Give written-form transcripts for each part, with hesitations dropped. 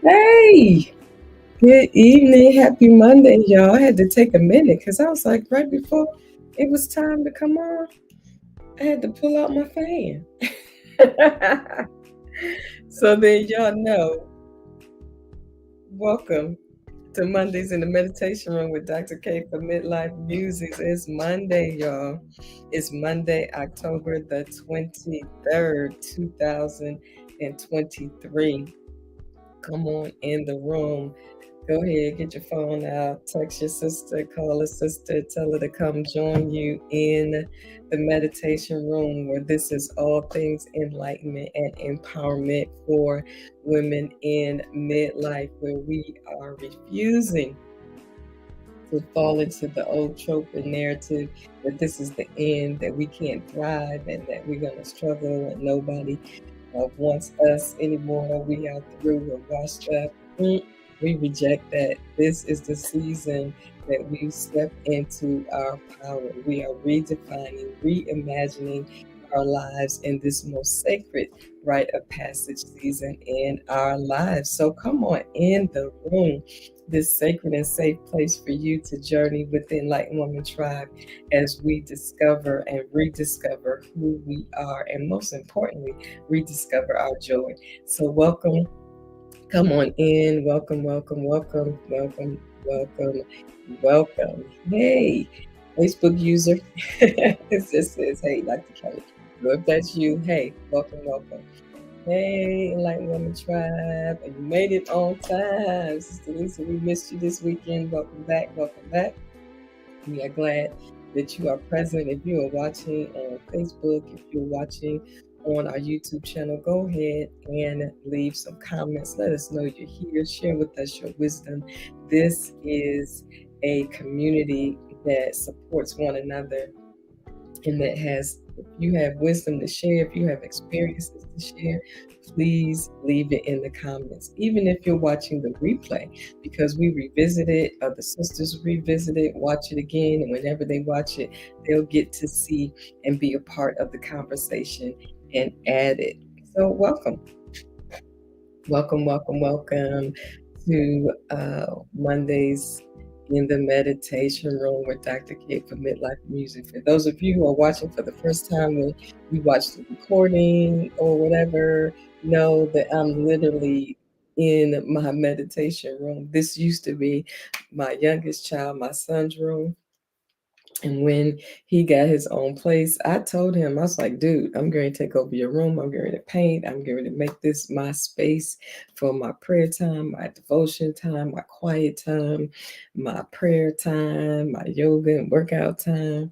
Hey, good evening. Happy Monday, y'all. I had to take a minute because I was like, right before it was time to come on, I had to pull out my fan. So then, y'all know, welcome to Mondays in the Meditation Room with Dr. K for Midlife Musings. It's Monday, y'all. It's Monday, October the 23rd, 2023. Come on in the room. Go ahead, get your phone out, text your sister, call a sister, tell her to come join you in the meditation room where this is all things enlightenment and empowerment for women in midlife, where we are refusing to fall into the old trope and narrative that this is the end, that we can't thrive, and that we're going to struggle and nobody wants us anymore. We are through, we're washed up. We reject that. This is the season that we step into our power. We are redefining, reimagining our lives in this most sacred rite of passage season in our lives. So come on in the room, this sacred and safe place for you to journey within Light Woman Tribe as we discover and rediscover who we are, and most importantly, rediscover our joy. So welcome. Come on in. Welcome, welcome, welcome, welcome, welcome, welcome. Hey, Facebook user. It just says, hey, Dr. Kelly. So if that's you, hey, welcome, welcome. Hey, Enlightened Woman Tribe. And you made it on time. Sister Lisa, we missed you this weekend. Welcome back, welcome back. We are glad that you are present. If you are watching on Facebook, if you're watching on our YouTube channel, go ahead and leave some comments. Let us know you're here. Share with us your wisdom. This is a community that supports one another and that has, if you have wisdom to share, if you have experiences to share, please leave it in the comments, even if you're watching the replay, because we revisit it, other sisters revisit it, watch it again, and whenever they watch it, they'll get to see and be a part of the conversation and add it. So welcome, welcome, welcome, welcome to Mondays in the meditation room with Dr. K for Midlife Music. For those of you who are watching for the first time, when you watch the recording or whatever, know that I'm literally in my meditation room. This used to be my youngest child, my son's room. And when he got his own place, I told him, I was like, dude, I'm going to take over your room. I'm going to paint. I'm going to make this my space for my prayer time, my devotion time, my quiet time, my prayer time, my yoga and workout time.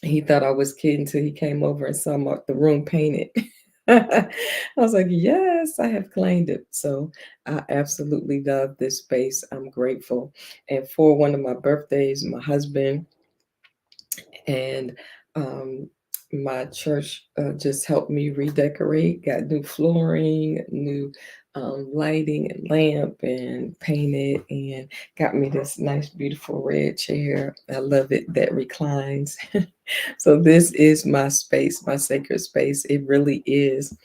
He thought I was kidding until he came over and saw the room painted. I was like, yes, I have claimed it. So I absolutely love this space. I'm grateful. And for one of my birthdays, my husband and my church just helped me redecorate, got new flooring, new lighting and lamp, and painted, and got me this nice beautiful red chair. I love it, that reclines. So this is my space, my sacred space. It really is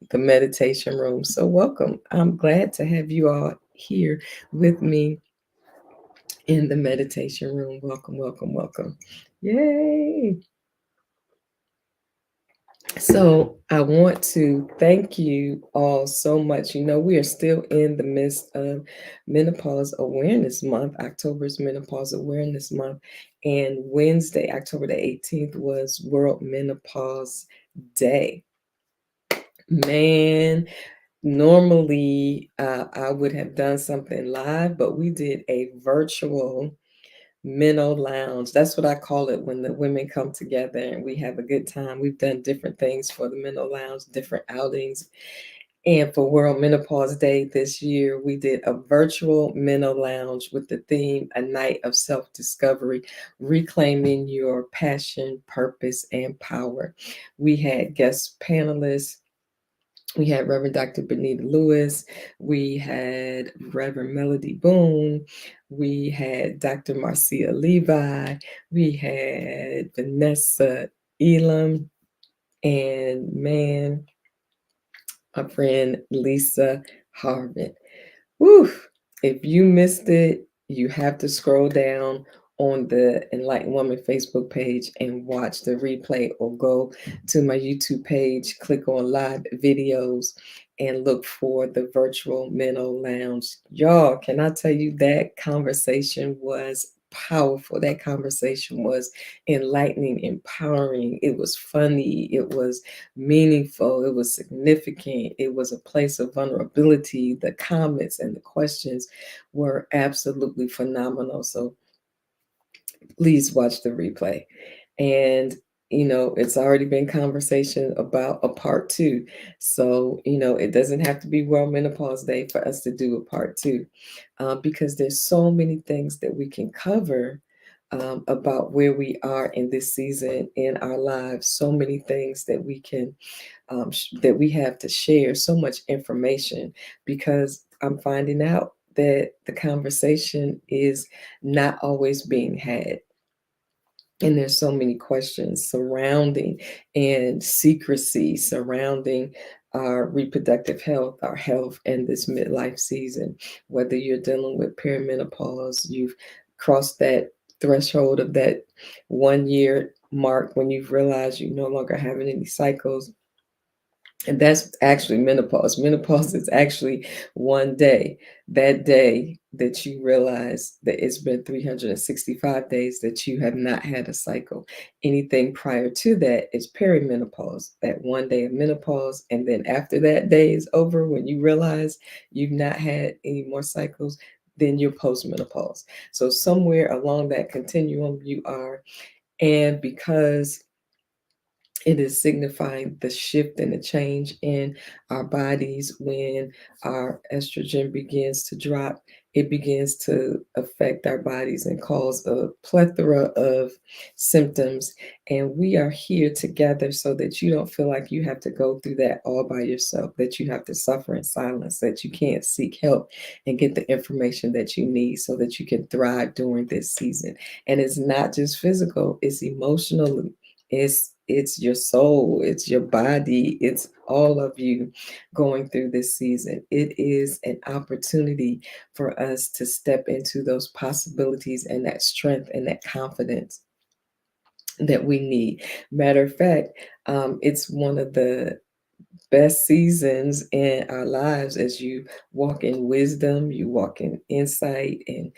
the meditation room. So welcome. I'm glad to have you all here with me in the meditation room. Welcome, welcome, welcome. Yay. So I want to thank you all so much. You know, we are still in the midst of Menopause Awareness Month. October is Menopause Awareness Month. And Wednesday, October the 18th, was World Menopause Day. Man, normally I would have done something live, but we did a virtual Minnow Lounge. That's what I call it when the women come together and we have a good time. We've done different things for the Minnow Lounge, different outings. And for World Menopause Day this year, we did a virtual Minnow Lounge with the theme A Night of Self-Discovery, Reclaiming Your Passion, Purpose, and Power. We had guest panelists. We had Reverend Dr. Benita Lewis. We had Reverend Melody Boone. We had Dr. Marcia Levi. We had Vanessa Elam. And man, my friend Lisa Harvin. Woo! If you missed it, you have to scroll down on the Enlightened Woman Facebook page and watch the replay, or go to my YouTube page, click on live videos, and look for the virtual mental lounge. Y'all, can I tell you that conversation was powerful? That conversation was enlightening, empowering. It was funny. It was meaningful, it was significant, it was a place of vulnerability. The comments and the questions were absolutely phenomenal. So please watch the replay. And it's already been conversation about a part two. So, it doesn't have to be World Menopause Day for us to do a part two, because there's so many things that we can cover about where we are in this season in our lives. So many things that that we have to share, so much information, because I'm finding out that the conversation is not always being had. And there's so many questions surrounding, and secrecy surrounding our reproductive health, our health, and this midlife season. Whether you're dealing with perimenopause, you've crossed that threshold of that 1 year mark when you've realized you're no longer having any cycles, and that's actually menopause. Menopause is actually one day, that day that you realize that it's been 365 days that you have not had a cycle. Anything prior to that is perimenopause, that one day of menopause. And then after that day is over, when you realize you've not had any more cycles, then you're postmenopause. So somewhere along that continuum you are. And because it is signifying the shift and the change in our bodies when our estrogen begins to drop. It begins to affect our bodies and cause a plethora of symptoms. And we are here together so that you don't feel like you have to go through that all by yourself, that you have to suffer in silence, that you can't seek help and get the information that you need so that you can thrive during this season. And it's not just physical, it's emotional, it's your soul, it's your body, it's all of you going through this season. It is an opportunity for us to step into those possibilities and that strength and that confidence that we need. Matter of fact, it's one of the best seasons in our lives as you walk in wisdom, you walk in insight, and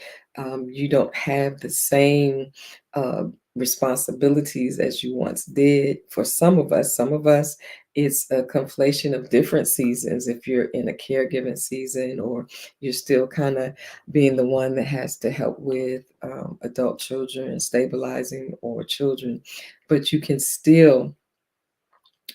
you don't have the same uh, responsibilities as you once did. For some of us, it's a conflation of different seasons. If you're in a caregiving season, or you're still kind of being the one that has to help with adult children and stabilizing, or children, but you can still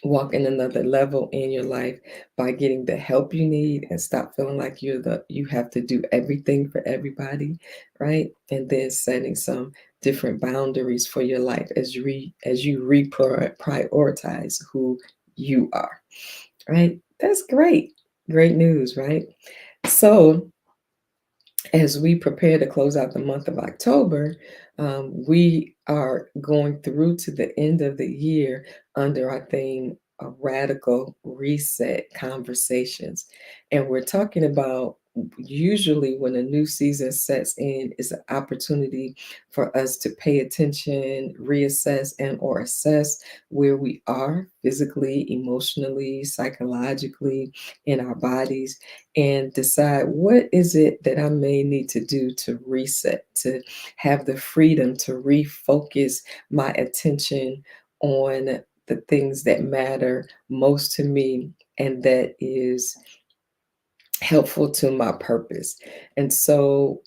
walk in another level in your life by getting the help you need, and stop feeling like you have to do everything for everybody, right? And then setting some different boundaries for your life as you prioritize who you are, right? That's great. Great news, right? So as we prepare to close out the month of October, we are going through to the end of the year under our theme, a radical reset conversations. And we're talking about, usually when a new season sets in, is an opportunity for us to pay attention, reassess, and or assess where we are physically, emotionally, psychologically, in our bodies, and decide what is it that I may need to do to reset, to have the freedom to refocus my attention on the things that matter most to me, and that is helpful to my purpose. And so,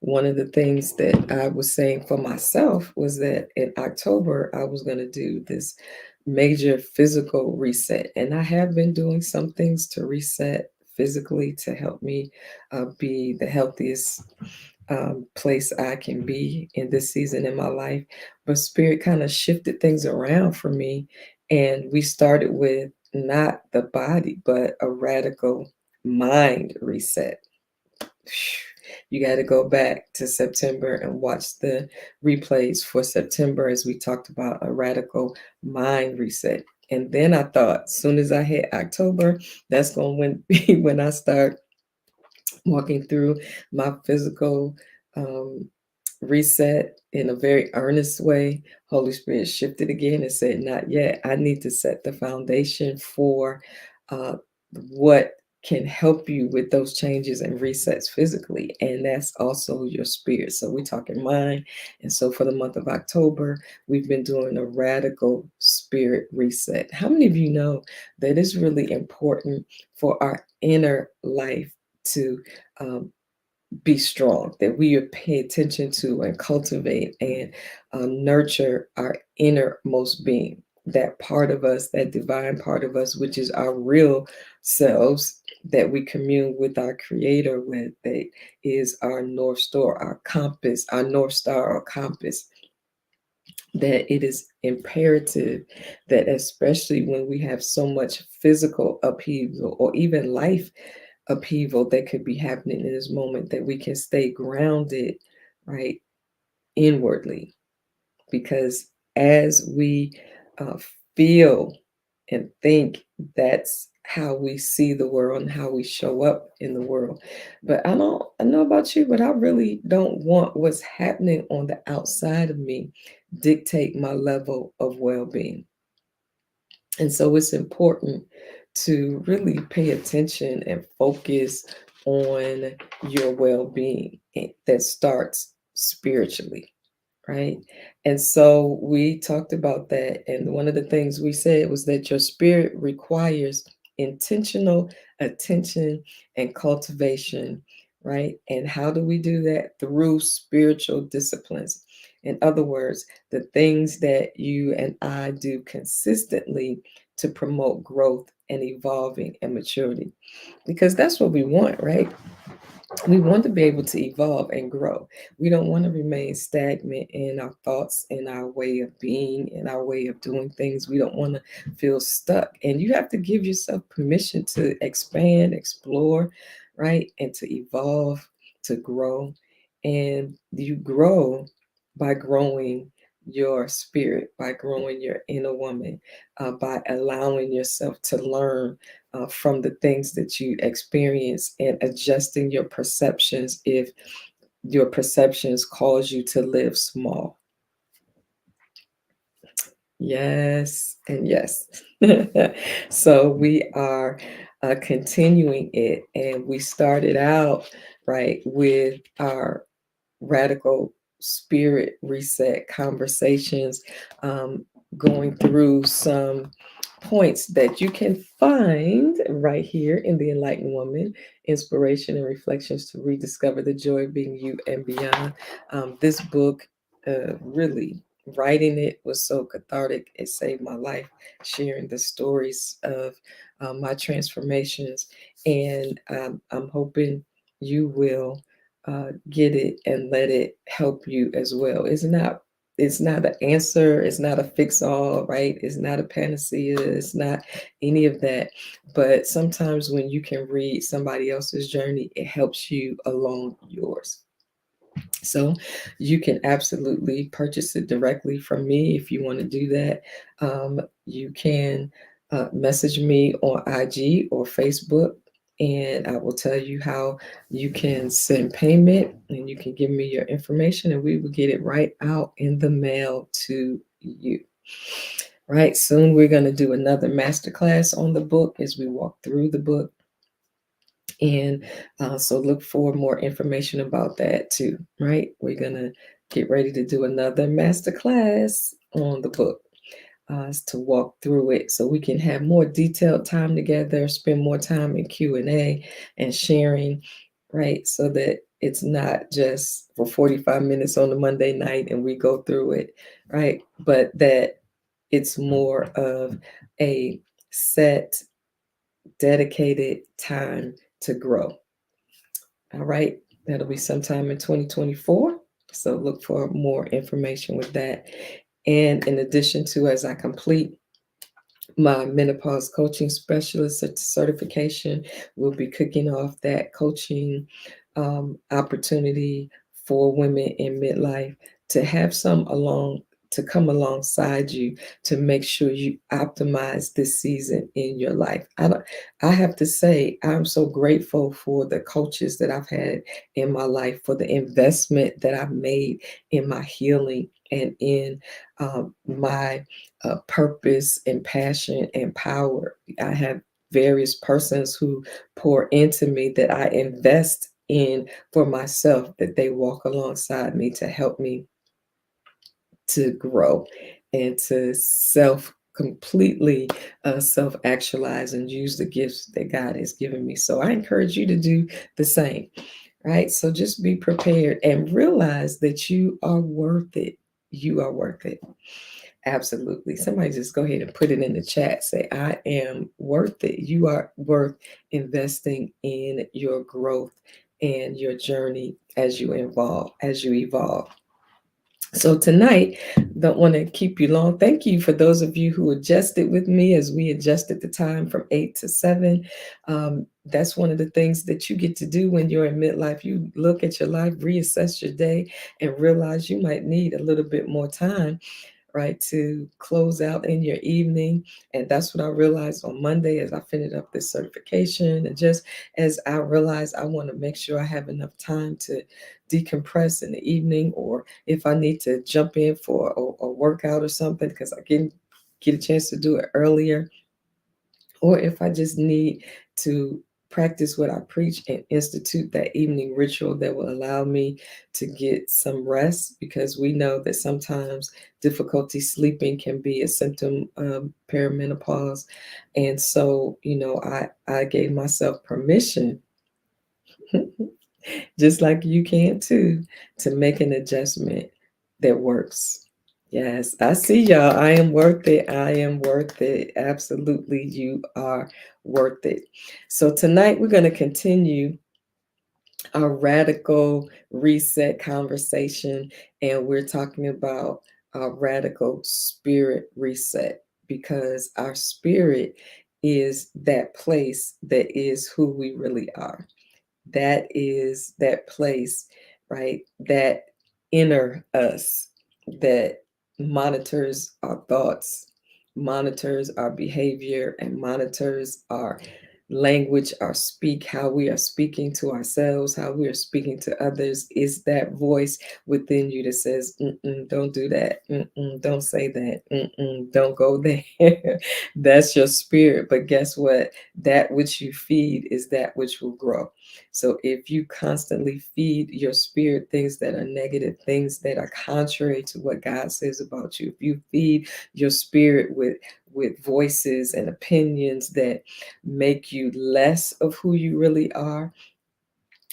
one of the things that I was saying for myself was that in October, I was going to do this major physical reset. And I have been doing some things to reset physically to help me be the healthiest place I can be in this season in my life. But Spirit kind of shifted things around for me. And we started with not the body, but a radical mind reset. You got to go back to September and watch the replays for September as we talked about a radical mind reset. And then I thought, as soon as I hit October, that's going to be when I start walking through my physical um, reset in a very earnest way. Holy Spirit shifted again and said, "Not yet. I need to set the foundation for uh, what can help you with those changes and resets physically, and that's also your spirit." So we're talking mind, and so for the month of October, we've been doing a radical spirit reset. How many of you know that it's really important for our inner life to um, be strong, that we pay attention to and cultivate and nurture our innermost being, that part of us, that divine part of us, which is our real selves, that we commune with our creator with, that is our North Star, our compass, our North Star, our compass. That it is imperative that, especially when we have so much physical upheaval or even life upheaval that could be happening in this moment, that we can stay grounded, right, inwardly. Because as we uh, feel and think, that's how we see the world and how we show up in the world. But I know about you, but I really don't want what's happening on the outside of me dictate my level of well-being. And so it's important to really pay attention and focus on your well being that starts spiritually, right? And so we talked about that. And one of the things we said was that your spirit requires intentional attention and cultivation, right? And how do we do that? Through spiritual disciplines. In other words, the things that you and I do consistently to promote growth and evolving and maturity. Because that's what we want, right? We want to be able to evolve and grow. We don't want to remain stagnant in our thoughts, in our way of being, in our way of doing things. We don't want to feel stuck. And you have to give yourself permission to expand, explore, right? And to evolve, to grow. And you grow by growing your spirit, by growing your inner woman, by allowing yourself to learn from the things that you experience and adjusting your perceptions if your perceptions cause you to live small. Yes, and yes. So we are continuing it, and we started out right with our radical spirit reset conversations, um, going through some points that you can find right here in The Enlightened Woman: Inspiration and Reflections to Rediscover the Joy of Being You and Beyond. This book, really, writing it was so cathartic. It saved my life, sharing the stories of my transformations. And I'm hoping you will get it and let it help you as well. It's not an answer, it's not a fix all, right? It's not a panacea, it's not any of that. But sometimes when you can read somebody else's journey, it helps you along yours. So you can absolutely purchase it directly from me if you want to do that. You can message me on IG or Facebook, and I will tell you how you can send payment, and you can give me your information, and we will get it right out in the mail to you. Right, soon we're going to do another masterclass on the book as we walk through the book. And so look for more information about that too, right? We're going to get ready to do another masterclass on the book to walk through it so we can have more detailed time together, spend more time in Q&A and sharing, right? So that it's not just for 45 minutes on a Monday night and we go through it, right? But that it's more of a set, dedicated time to grow. All right. That'll be sometime in 2024. So look for more information with that. And in addition to, as I complete my menopause coaching specialist certification, we'll be kicking off that coaching opportunity for women in midlife to have some along to come alongside you to make sure you optimize this season in your life. I have to say, I'm so grateful for the coaches that I've had in my life, for the investment that I've made in my healing and in my purpose and passion and power. I have various persons who pour into me that I invest in for myself, that they walk alongside me to help me to grow and to completely self actualize and use the gifts that God has given me. So I encourage you to do the same, right? So just be prepared and realize that you are worth it. You are worth it. Absolutely. Somebody just go ahead and put it in the chat. Say, I am worth it. You are worth investing in your growth and your journey as you evolve. So tonight, don't want to keep you long. Thank you for those of you who adjusted with me as we adjusted the time from 8 to 7. That's one of the things that you get to do when you're in midlife. You look at your life, reassess your day, and realize you might need a little bit more time, right, to close out in your evening. And that's what I realized on Monday as I finished up this certification. And just as I realized, I want to make sure I have enough time to decompress in the evening, or if I need to jump in for a workout or something, because I can get a chance to do it earlier, or if I just need to practice what I preach and institute that evening ritual that will allow me to get some rest, because we know that sometimes difficulty sleeping can be a symptom of perimenopause. And so, I gave myself permission, just like you can too, to make an adjustment that works. Yes, I see y'all. I am worth it. I am worth it. Absolutely, you are worth it. So tonight we're going to continue our radical reset conversation, and we're talking about a radical spirit reset, because our spirit is that place that is who we really are. That is that place, right? That inner us that monitors our thoughts, monitors our behavior, and monitors our language, how we are speaking to ourselves, how we are speaking to others. Is that voice within you that says, mm-mm, don't do that, mm-mm, don't say that, mm-mm, don't go there. That's your spirit. But guess what? That which you feed is that which will grow. So if you constantly feed your spirit things that are negative, things that are contrary to what God says about you, if you feed your spirit with voices and opinions that make you less of who you really are,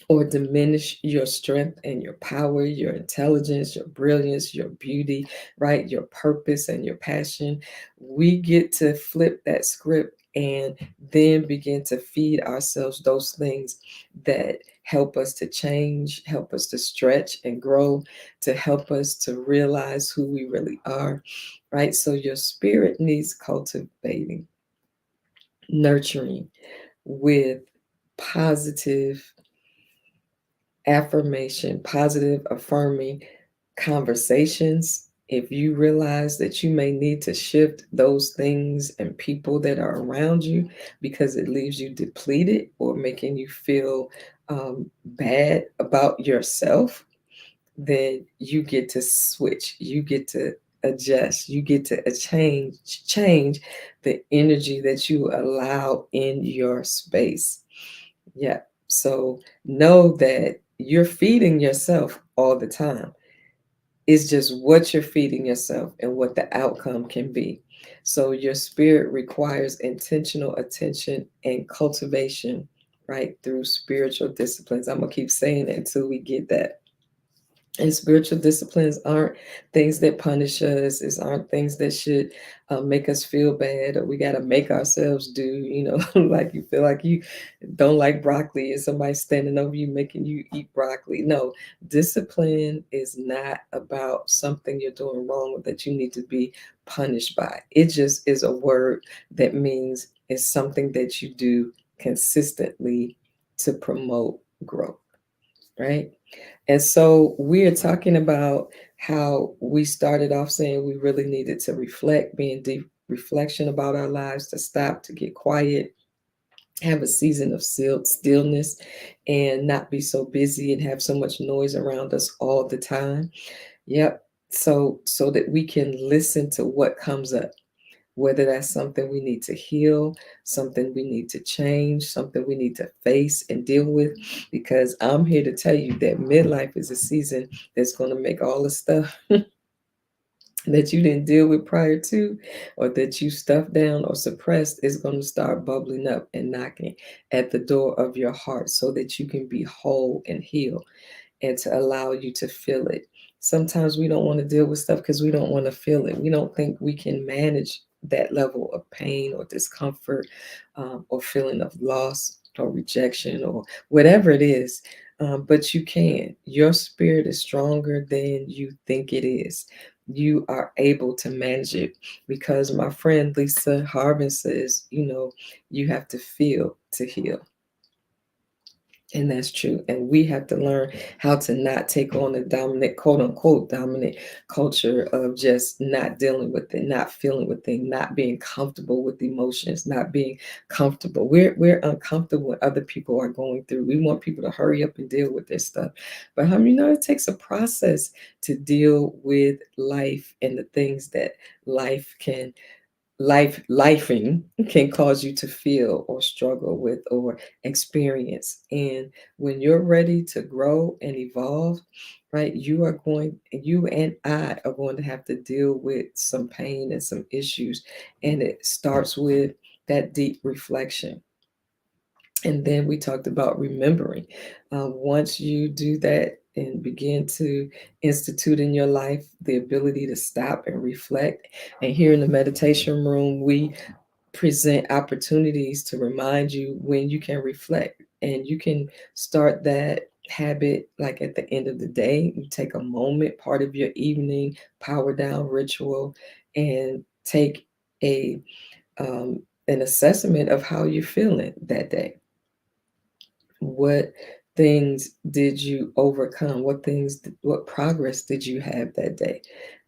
or diminish your strength and your power, your intelligence, your brilliance, your beauty, right? Your purpose and your passion. We get to flip that script and then begin to feed ourselves those things that help us to change, help us to stretch and grow, to help us to realize who we really are, right? So your spirit needs cultivating, nurturing with positive affirmation, positive, affirming conversations. If you realize that you may need to shift those things and people that are around you because it leaves you depleted or making you feel bad about yourself, then you get to switch. You get to adjust. You get to change the energy that you allow in your space. Yeah. So know that you're feeding yourself all the time. It's just what you're feeding yourself and what the outcome can be. So your spirit requires intentional attention and cultivation, right? Through spiritual disciplines. I'm going to keep saying it until we get that. And spiritual disciplines aren't things that punish us. It aren't things that should make us feel bad, or we got to make ourselves do, like you feel like you don't like broccoli and somebody standing over you making you eat broccoli. No, discipline is not about something you're doing wrong or that you need to be punished by. It just is a word that means it's something that you do consistently to promote growth, right? And so we are talking about how we started off saying we really needed to reflect, being deep reflection about our lives, to stop, to get quiet, have a season of stillness, and not be so busy and have so much noise around us all the time. Yep. So that we can listen to what comes up, whether that's something we need to heal, something we need to change, something we need to face and deal with. Because I'm here to tell you that midlife is a season that's going to make all the stuff that you didn't deal with prior to, or that you stuffed down or suppressed, is going to start bubbling up and knocking at the door of your heart so that you can be whole and healed, and to allow you to feel it. Sometimes we don't want to deal with stuff because we don't want to feel it. We don't think we can manage that level of pain or discomfort, or feeling of loss or rejection or whatever it is. But you can. Your spirit is stronger than you think it is. You are able to manage it, because my friend Lisa Harvin says, you have to feel to heal. And that's true. And we have to learn how to not take on the dominant, quote unquote, dominant culture of just not dealing with it, not feeling with it, not being comfortable with emotions, not being comfortable. We're uncomfortable when other people are going through. We want people to hurry up and deal with this stuff. But how many know it takes a process to deal with life and the things that life can lifing can cause you to feel or struggle with or experience. And when you're ready to grow and evolve, right, you and I are going to have to deal with some pain and some issues. And it starts with that deep reflection. And then we talked about remembering. Once you do that and begin to institute in your life the ability to stop and reflect, and here in the meditation room, we present opportunities to remind you when you can reflect. And you can start that habit like at the end of the day. You take a moment, part of your evening power down ritual, and take a an assessment of how you're feeling that day. What things did you overcome? What progress did you have that day?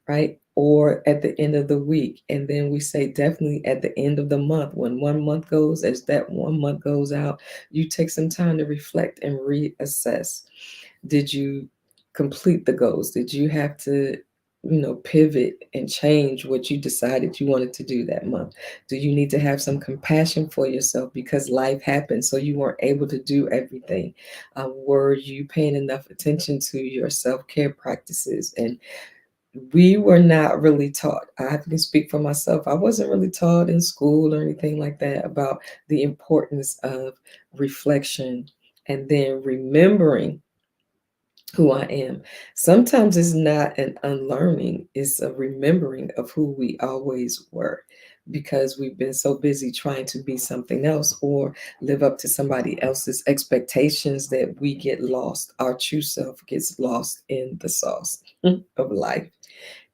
Right? Or at the end of the week. And then we say definitely at the end of the month, when 1 month goes, as that 1 month goes out, you take some time to reflect and reassess. Did you complete the goals? Did you have to, pivot and change what you decided you wanted to do that month? Do you need to have some compassion for yourself because life happened, so you weren't able to do everything? Were you paying enough attention to your self-care practices? And we were not really taught. I can speak for myself. I wasn't really taught in school or anything like that about the importance of reflection and then remembering who I am. Sometimes it's not an unlearning, it's a remembering of who we always were, because we've been so busy trying to be something else or live up to somebody else's expectations that we get lost. Our true self gets lost in the sauce of life,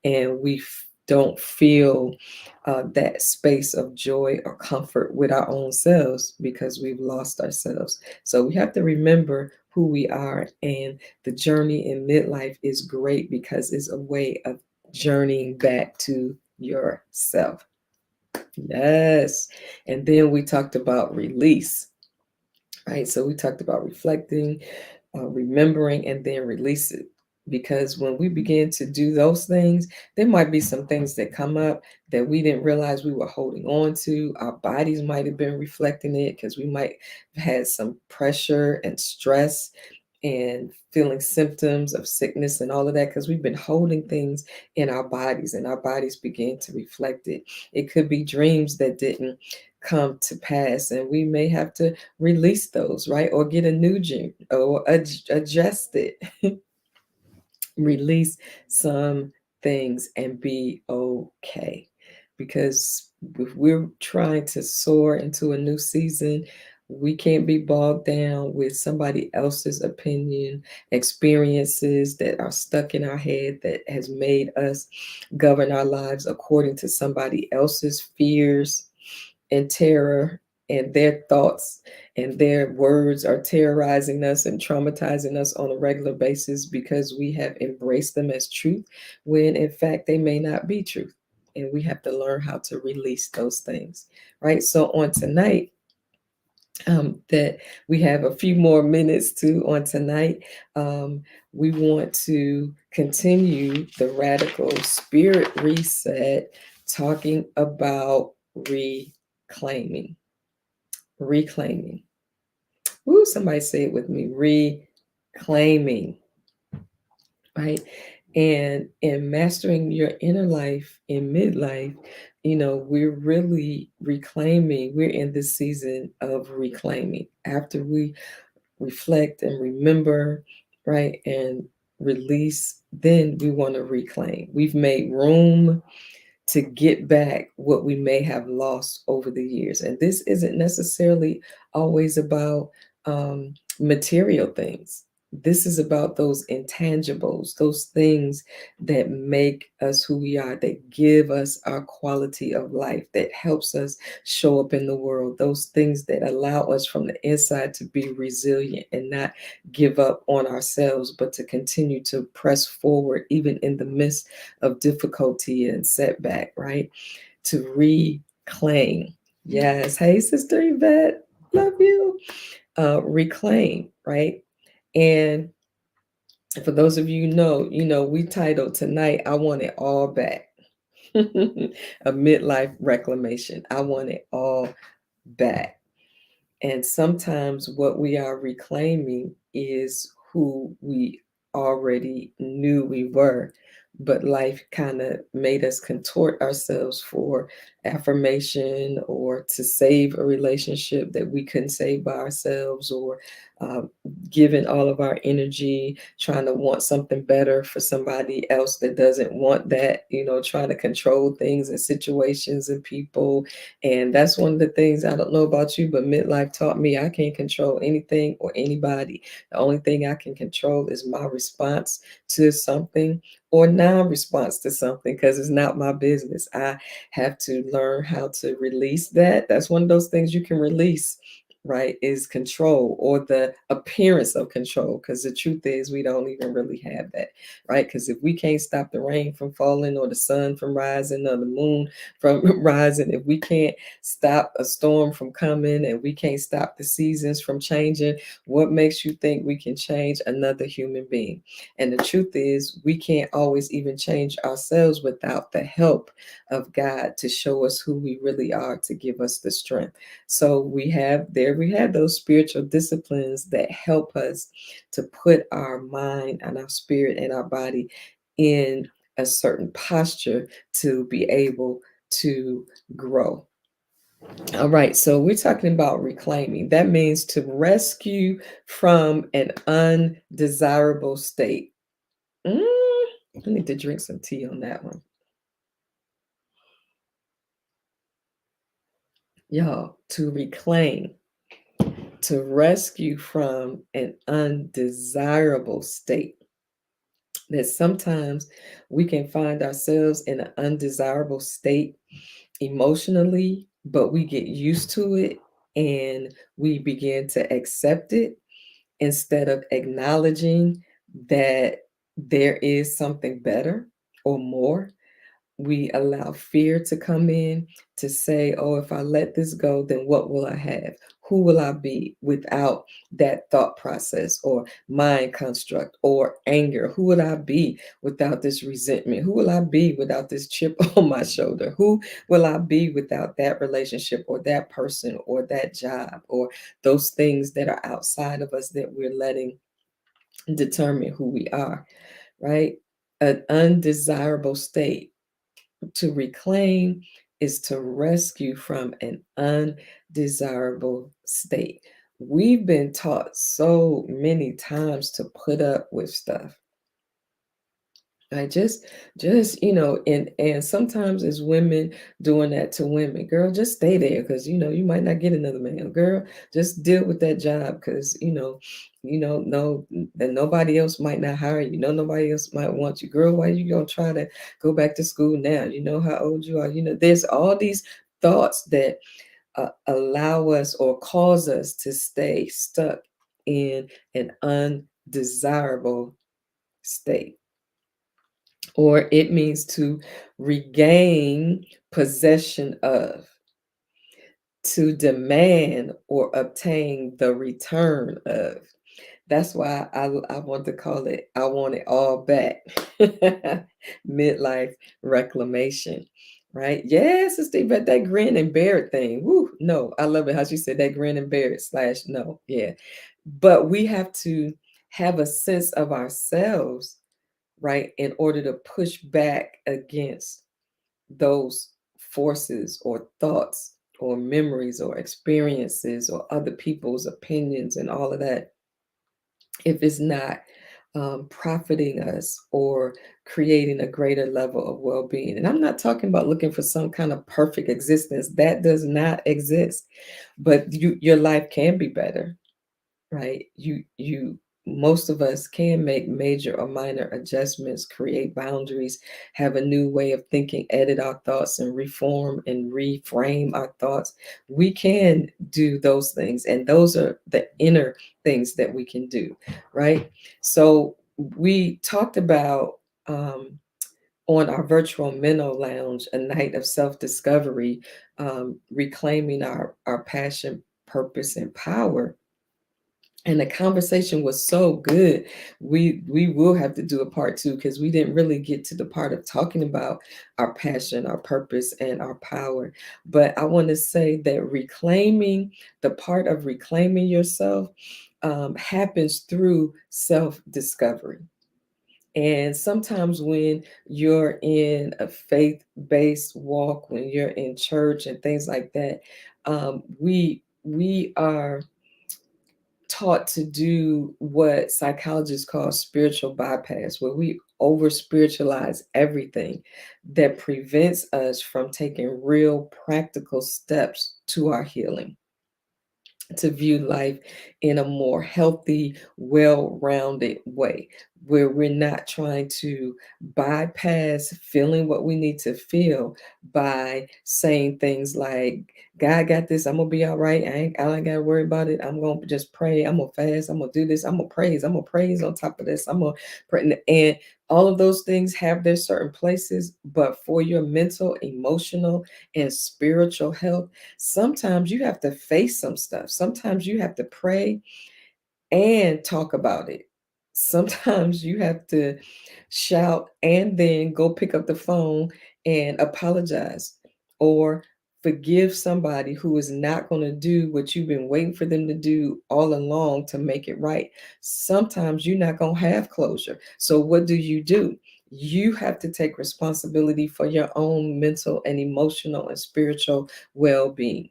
and we don't feel that space of joy or comfort with our own selves because we've lost ourselves. So we have to remember who we are, and the journey in midlife is great because it's a way of journeying back to yourself. Yes. And then we talked about release, right? So we talked about reflecting, remembering, and then release it. Because when we begin to do those things, there might be some things that come up that we didn't realize we were holding on to. Our bodies might have been reflecting it because we might have had some pressure and stress and feeling symptoms of sickness and all of that, because we've been holding things in our bodies, and our bodies begin to reflect it. It could be dreams that didn't come to pass, and we may have to release those, right? Or get a new dream or adjust it. Release some things and be okay. Because if we're trying to soar into a new season, we can't be bogged down with somebody else's opinion, experiences that are stuck in our head that has made us govern our lives according to somebody else's fears and terror and their thoughts and their words are terrorizing us and traumatizing us on a regular basis because we have embraced them as truth, when in fact they may not be truth. And we have to learn how to release those things, right? So on tonight, that we have a few more minutes to on tonight. We want to continue the radical spirit reset, talking about reclaiming. Reclaiming. Ooh, somebody say it with me. Reclaiming, right? And in mastering your inner life in midlife, we're really reclaiming. We're in this season of reclaiming. After we reflect and remember, right, and release, then we want to reclaim. We've made room to get back what we may have lost over the years. And this isn't necessarily always about material things. This is about those intangibles, those things that make us who we are, that give us our quality of life, that helps us show up in the world, those things that allow us from the inside to be resilient and not give up on ourselves, but to continue to press forward, even in the midst of difficulty and setback, right? To reclaim. Yes. Hey, Sister Yvette, love you. Reclaim, right? And for those of you who know, we titled tonight, I Want It All Back. A midlife reclamation. I want it all back. And sometimes what we are reclaiming is who we already knew we were, but life kind of made us contort ourselves for affirmation or to save a relationship that we couldn't save by ourselves, or um, giving all of our energy trying to want something better for somebody else that doesn't want that, trying to control things and situations and people. And that's one of the things, I don't know about you, but midlife taught me I can't control anything or anybody. The only thing I can control is my response to something or non-response to something, because it's not my business. I have to learn how to release that. That's one of those things you can release, right? Is control, or the appearance of control, because the truth is we don't even really have that, right? Because if we can't stop the rain from falling, or the sun from rising, or the moon from rising, if we can't stop a storm from coming, and we can't stop the seasons from changing, what makes you think we can change another human being? And the truth is we can't always even change ourselves without the help of God to show us who we really are, to give us the strength. So we have those spiritual disciplines that help us to put our mind and our spirit and our body in a certain posture to be able to grow. All right, so we're talking about reclaiming. That means to rescue from an undesirable state. Mm, I need to drink some tea on that one. Y'all, to reclaim, to rescue from an undesirable state. That sometimes we can find ourselves in an undesirable state emotionally, but we get used to it and we begin to accept it instead of acknowledging that there is something better or more. We allow fear to come in, to say, oh, if I let this go, then what will I have? Who will I be without that thought process or mind construct or anger? Who will I be without this resentment? Who will I be without this chip on my shoulder? Who will I be without that relationship or that person or that job or those things that are outside of us that we're letting determine who we are, right? An undesirable state. To reclaim is to rescue from an undesirable state. We've been taught so many times to put up with stuff. I just, and sometimes it's women doing that to women. Girl, just stay there because you might not get another man. Girl, just deal with that job because no, then nobody else might not hire you. Nobody else might want you. Girl, why you gonna try to go back to school now? You know how old you are. There's all these thoughts that allow us or cause us to stay stuck in an undesirable state. Or it means to regain possession of, to demand or obtain the return of. That's why I want to call it, I want it all back. Midlife reclamation, right? Yes, it's but that grin and bear it thing. Woo, no, I love it how she said that grin and bear it slash no. Yeah. But we have to have a sense of ourselves, right, in order to push back against those forces or thoughts or memories or experiences or other people's opinions and all of that, if it's not profiting us or creating a greater level of well-being. And I'm not talking about looking for some kind of perfect existence that does not exist, but your life can be better, right? You most of us can make major or minor adjustments, create boundaries, have a new way of thinking, edit our thoughts, and reform and reframe our thoughts. We can do those things, and those are the inner things that we can do, right? So we talked about on our virtual minnow lounge, a night of self-discovery, reclaiming our passion, purpose, and power, and the conversation was so good. We will have to do a part two because we didn't really get to the part of talking about our passion, our purpose, and our power. But I want to say that reclaiming, the part of reclaiming yourself, happens through self-discovery. And sometimes when you're in a faith-based walk, when you're in church and things like that, we are taught to do what psychologists call spiritual bypass, where we over spiritualize everything that prevents us from taking real practical steps to our healing, to view life in a more healthy, well rounded way, where we're not trying to bypass feeling what we need to feel by saying things like, God got this, I'm gonna be all right. I ain't gotta worry about it. I'm gonna just pray, I'm gonna fast, I'm gonna do this, I'm gonna praise on top of this, I'm gonna pray. And all of those things have their certain places, but for your mental, emotional, and spiritual health, sometimes you have to face some stuff. Sometimes you have to pray and talk about it. Sometimes you have to shout and then go pick up the phone and apologize or forgive somebody who is not going to do what you've been waiting for them to do all along to make it right. Sometimes you're not going to have closure. So, what do? You have to take responsibility for your own mental and emotional and spiritual well being,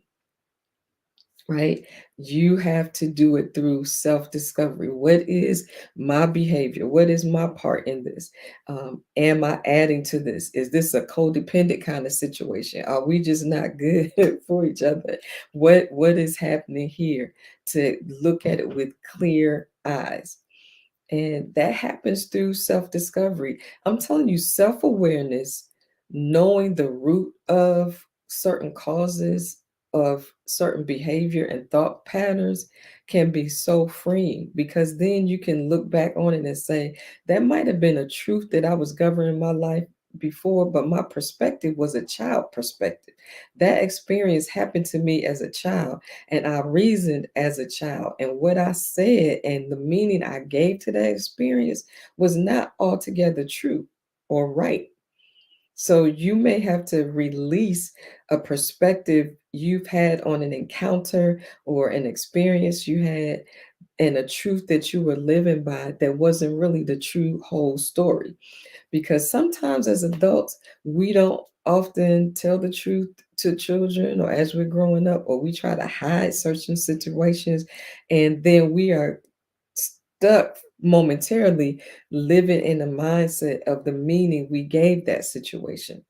right? You have to do it through self discovery. What is my behavior? What is my part in this? Am I adding to this? Is this a codependent kind of situation? Are we just not good for each other? What is happening here? To look at it with clear eyes. And that happens through self discovery. I'm telling you, self awareness, knowing the root of certain causes of certain behavior and thought patterns can be so freeing, because then you can look back on it and say, that might have been a truth that I was governing my life before, but my perspective was a child perspective. That experience happened to me as a child, and I reasoned as a child. And what I said and the meaning I gave to that experience was not altogether true or right. So you may have to release a perspective you've had on an encounter or an experience you had, and a truth that you were living by that wasn't really the true whole story. Because sometimes as adults, we don't often tell the truth to children or as we're growing up, or we try to hide certain situations, and then we are stuck momentarily living in the mindset of the meaning we gave that situation.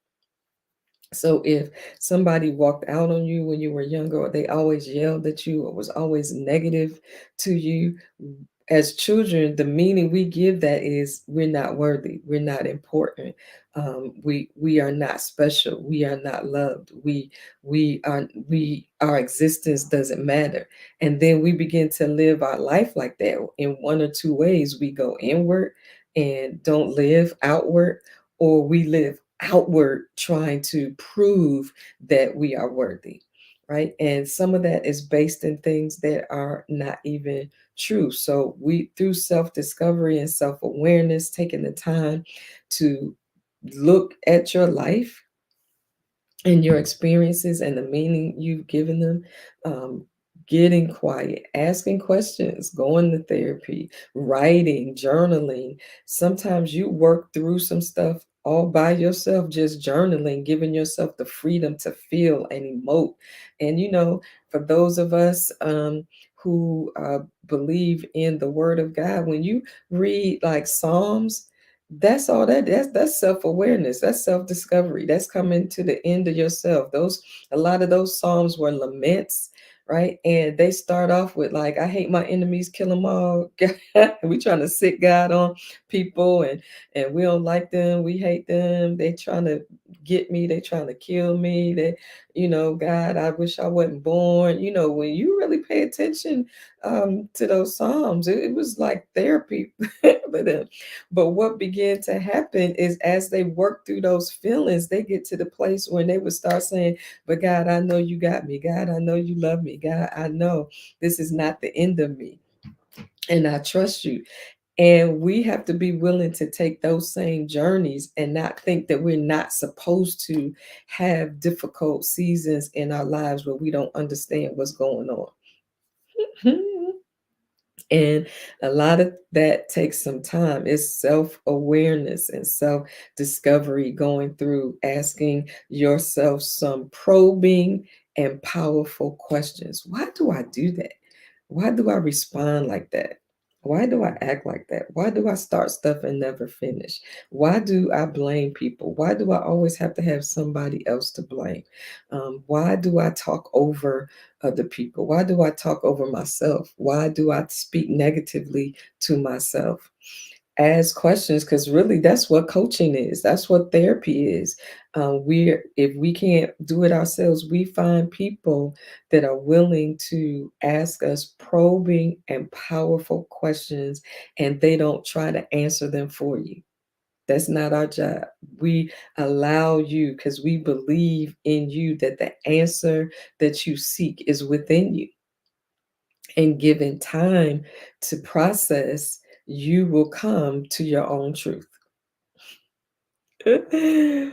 So if somebody walked out on you when you were younger, or they always yelled at you, or was always negative to you, as children, the meaning we give that is we're not worthy, we're not important, we are not special, we are not loved, we our existence doesn't matter. And then we begin to live our life like that in one or two ways. We go inward and don't live outward, or we live outward trying to prove that we are worthy, right? And some of that is based in things that are not even true. So we, through self-discovery and self-awareness, taking the time to look at your life and your experiences and the meaning you've given them, um, getting quiet, asking questions, going to therapy, writing, journaling. Sometimes you work through some stuff all by yourself, just journaling, giving yourself the freedom to feel and emote. And for those of us who believe in the Word of God, when you read like Psalms, that's all that's self-awareness, that's self-discovery, that's coming to the end of yourself. Those, a lot of those psalms were laments, right? And they start off with like, I hate my enemies, kill them all. We trying to sit God on people, and we don't like them, we hate them, they trying to get me, they trying to kill me, they, God, I wish I wasn't born. When you really pay attention to those psalms, it was like therapy for them. But what began to happen is, as they work through those feelings, they get to the place when they would start saying, but God, I know you got me. God, I know you love me. God, I know this is not the end of me. And I trust you. And we have to be willing to take those same journeys and not think that we're not supposed to have difficult seasons in our lives where we don't understand what's going on. And a lot of that takes some time. It's self awareness and self discovery, going through asking yourself some probing and powerful questions. Why do I do that? Why do I respond like that? Why do I act like that? Why do I start stuff and never finish? Why do I blame people? Why do I always have to have somebody else to blame? Why do I talk over other people? Why do I talk over myself? Why do I speak negatively to myself? Ask questions, because really that's what coaching is. That's what therapy is. If we can't do it ourselves, we find people that are willing to ask us probing and powerful questions, and they don't try to answer them for you. That's not our job. We allow you, because we believe in you, that the answer that you seek is within you. And given time to process, you will come to your own truth. Woohoo!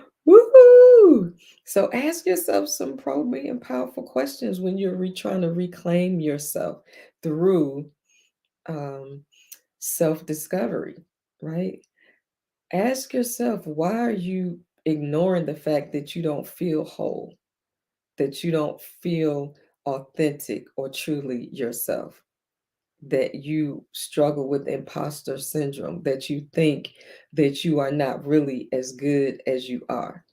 So ask yourself some probing and powerful questions when you're trying to reclaim yourself through um, self discovery, right? Ask yourself, why are you ignoring the fact that you don't feel whole, that you don't feel authentic or truly yourself, that you struggle with imposter syndrome, that you think that you are not really as good as you are,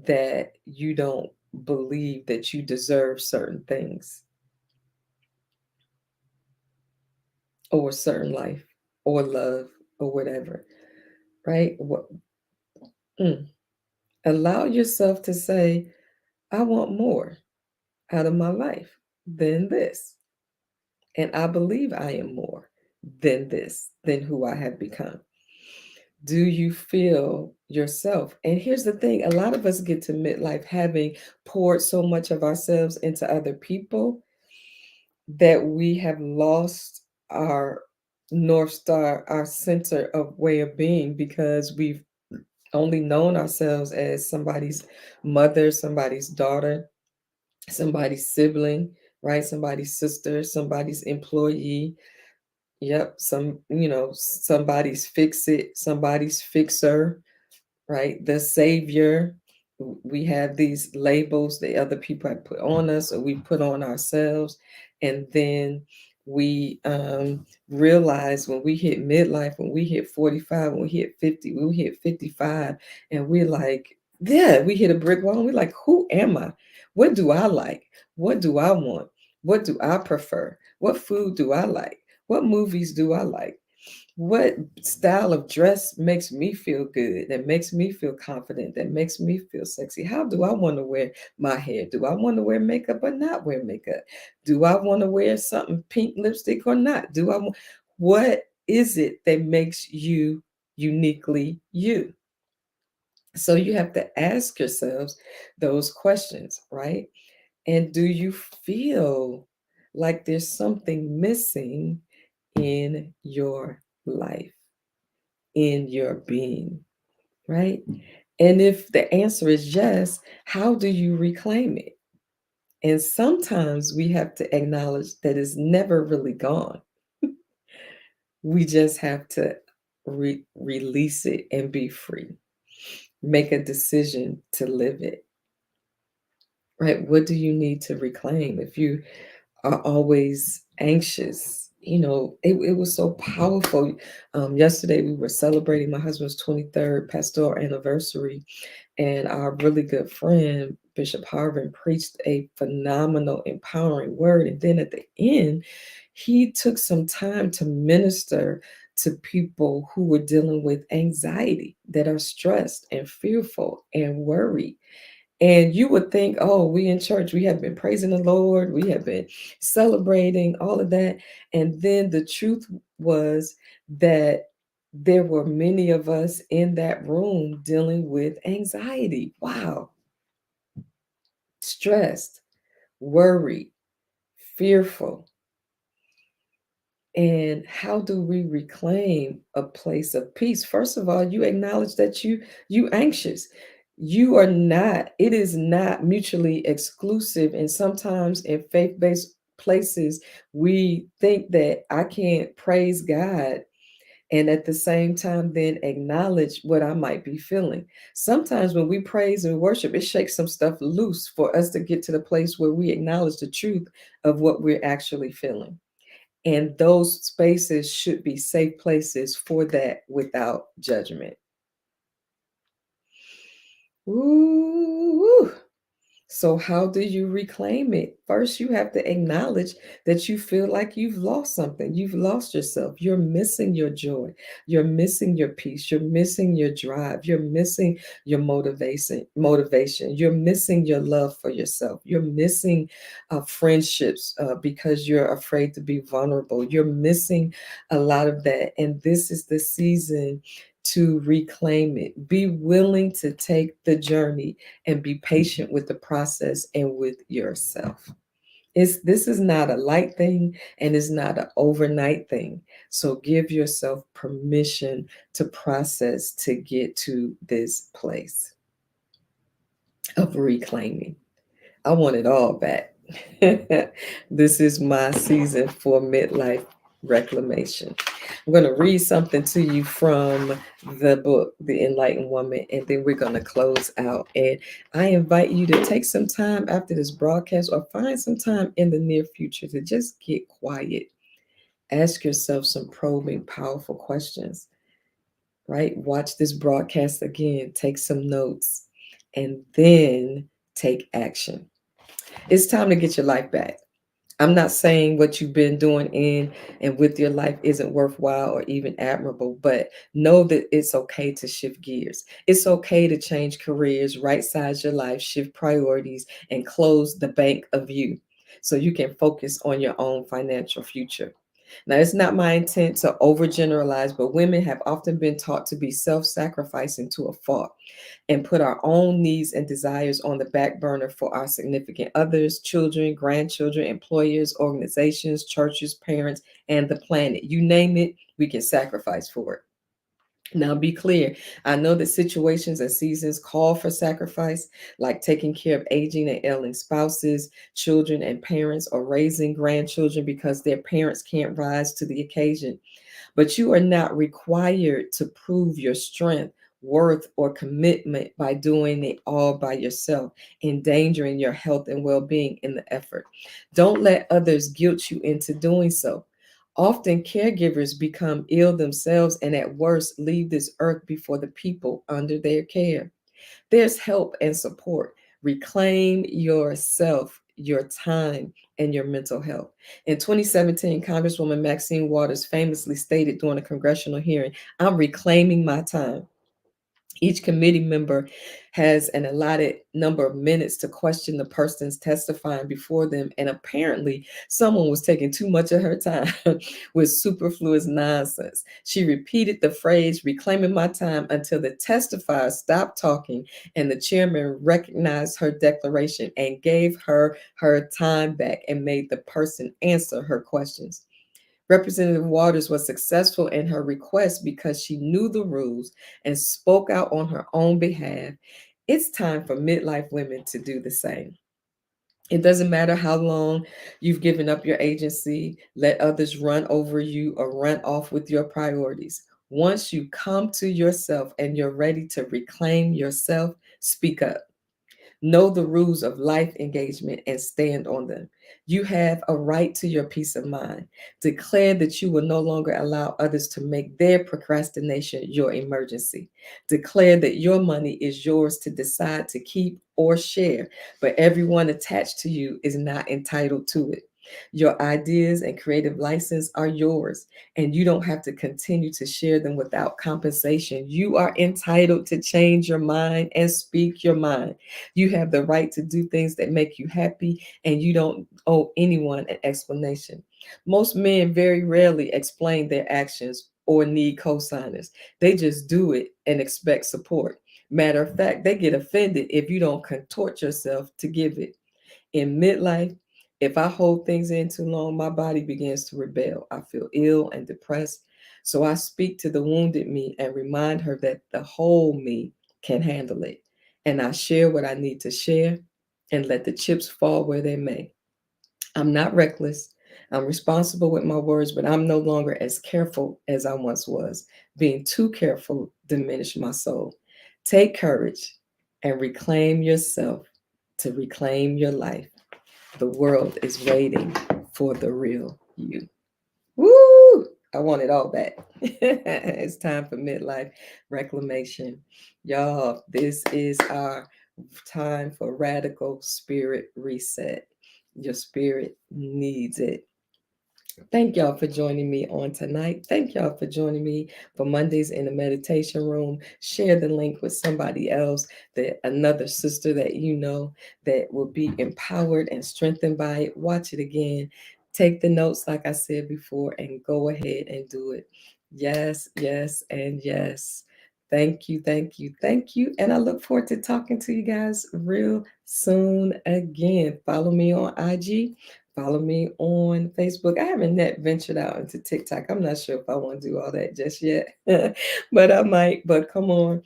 that you don't believe that you deserve certain things or a certain life or love or whatever, right? Mm. Allow yourself to say, I want more out of my life than this. And I believe I am more than this, than who I have become. Do you feel yourself? And here's the thing, a lot of us get to midlife having poured so much of ourselves into other people that we have lost our North Star, our center of way of being, because we've only known ourselves as somebody's mother, somebody's daughter, somebody's sibling, right? Somebody's sister, somebody's employee. Yep, somebody's fix it, somebody's fixer, right? The savior. We have these labels that other people have put on us, or we put on ourselves. And then we realize when we hit midlife, when we hit 45, when we hit 50, when we hit 55, and we're like, Yeah, we hit a brick wall and we're like, who am I? What do I like? What do I want? What do I prefer? What food do I like? What movies do I like? What style of dress makes me feel good, that makes me feel confident, that makes me feel sexy? How do I want to wear my hair? Do I want to wear makeup or not wear makeup? Do I want to wear something pink lipstick or not? Do I want, what is it that makes you uniquely you? So you have to ask yourselves those questions, right? And do you feel like there's something missing in your life, in your being, right? And if the answer is yes, how do you reclaim it? And sometimes we have to acknowledge that it's never really gone. We just have to release it and be free. Make a decision to live it, right? What do you need to reclaim? If you are always anxious, it was so powerful. Yesterday, we were celebrating my husband's 23rd pastoral anniversary, and our really good friend, Bishop Harvin, preached a phenomenal, empowering word. And then at the end, he took some time to minister to people who were dealing with anxiety, that are stressed and fearful and worried. And you would think, oh, we in church, we have been praising the Lord, we have been celebrating all of that. And then the truth was that there were many of us in that room dealing with anxiety. Wow, stressed, worried, fearful. And how do we reclaim a place of peace? First of all, you acknowledge that you anxious. You are not, it is not mutually exclusive. And sometimes in faith-based places, we think that I can't praise God and at the same time then acknowledge what I might be feeling. Sometimes when we praise and worship, it shakes some stuff loose for us to get to the place where we acknowledge the truth of what we're actually feeling. And those spaces should be safe places for that without judgment. Ooh. So, how do you reclaim it? First, you have to acknowledge that you feel like you've lost something. You've lost yourself. You're missing your joy. You're missing your peace. You're missing your drive. You're missing your motivation. You're missing your love for yourself. You're missing friendships because you're afraid to be vulnerable. You're missing a lot of that. And this is the season to reclaim it. Be willing to take the journey and be patient with the process and with yourself. This is not a light thing and it's not an overnight thing. So give yourself permission to process to get to this place of reclaiming. I want it all back. This is my season for midlife reclamation. I'm going to read something to you from the book, The Enlightened Woman, and then we're going to close out. And I invite you to take some time after this broadcast or find some time in the near future to just get quiet. Ask yourself some probing, powerful questions, right? Watch this broadcast again, take some notes, and then take action. It's time to get your life back. I'm not saying what you've been doing in and with your life isn't worthwhile or even admirable, but know that it's okay to shift gears. It's okay to change careers, right size your life, shift priorities, and close the bank of you so you can focus on your own financial future. Now, it's not my intent to overgeneralize, but women have often been taught to be self sacrificing to a fault and put our own needs and desires on the back burner for our significant others, children, grandchildren, employers, organizations, churches, parents, and the planet. You name it, we can sacrifice for it. Now, be clear. I know that situations and seasons call for sacrifice, like taking care of aging and ailing spouses, children, and parents, or raising grandchildren because their parents can't rise to the occasion. But you are not required to prove your strength, worth, or commitment by doing it all by yourself, endangering your health and well being in the effort. Don't let others guilt you into doing so. Often, caregivers become ill themselves and at worst leave this earth before the people under their care. There's help and support. Reclaim yourself, your time, and your mental health. In 2017, Congresswoman Maxine Waters famously stated during a congressional hearing, "I'm reclaiming my time." Each committee member has an allotted number of minutes to question the persons testifying before them, and apparently, someone was taking too much of her time with superfluous nonsense. She repeated the phrase, "reclaiming my time," until the testifier stopped talking and the chairman recognized her declaration and gave her time back and made the person answer her questions. Representative Waters was successful in her request because she knew the rules and spoke out on her own behalf. It's time for midlife women to do the same. It doesn't matter how long you've given up your agency, let others run over you or run off with your priorities. Once you come to yourself and you're ready to reclaim yourself, speak up. Know the rules of life engagement and stand on them. You have a right to your peace of mind. Declare that you will no longer allow others to make their procrastination your emergency. Declare that your money is yours to decide to keep or share, but everyone attached to you is not entitled to it. Your ideas and creative license are yours, and you don't have to continue to share them without compensation. You are entitled to change your mind and speak your mind. You have the right to do things that make you happy, and you don't owe anyone an explanation. Most men very rarely explain their actions or need co-signers. They just do it and expect support. Matter of fact, they get offended if you don't contort yourself to give it. In midlife, if I hold things in too long, my body begins to rebel. I feel ill and depressed. So I speak to the wounded me and remind her that the whole me can handle it. And I share what I need to share and let the chips fall where they may. I'm not reckless. I'm responsible with my words, but I'm no longer as careful as I once was. Being too careful diminished my soul. Take courage and reclaim yourself to reclaim your life. The world is waiting for the real you. Woo! I want it all back. It's time for midlife reclamation. Y'all, this is our time for radical spirit reset. Your spirit needs it. Thank y'all for joining me on tonight. Thank y'all for joining me for Mondays in the meditation room. Share the link with somebody else, that another sister that you know that will be empowered and strengthened by it. Watch it again. Take the notes, like I said before, and go ahead and do it. Yes, yes, and yes. Thank you, thank you, thank you. And I look forward to talking to you guys real soon again. Follow me on IG. Follow me on Facebook. I haven't yet ventured out into TikTok. I'm not sure if I want to do all that just yet, but I might. But come on,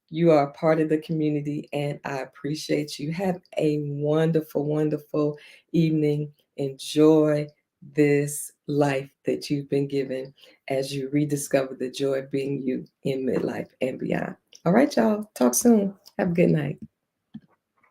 you are part of the community, and I appreciate you. Have a wonderful, wonderful evening. Enjoy this life that you've been given as you rediscover the joy of being you in midlife and beyond. All right, y'all. Talk soon. Have a good night.